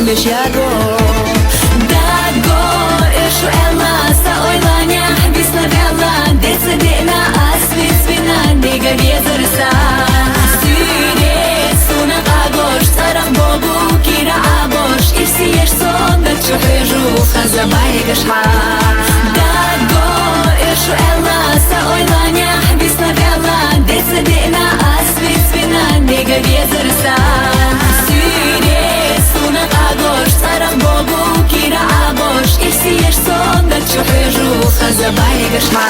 beş yago Dago Eshu ella sa oylanya Bisna vella Deca dena Asvit svina Nega vjezarsa Syre Suna agosh Carah Bogu Kira abosh I vsi jesh sonda Čuhežu Hazabaj gashma Dago Eshu ella sa oylanya Bisna vella Deca dena Asvit svina Nega vjezarsa Syre Suna agosh Carah Bogu Kira abosh I vsi jesh sonda Čuhežu Hazabaj gashma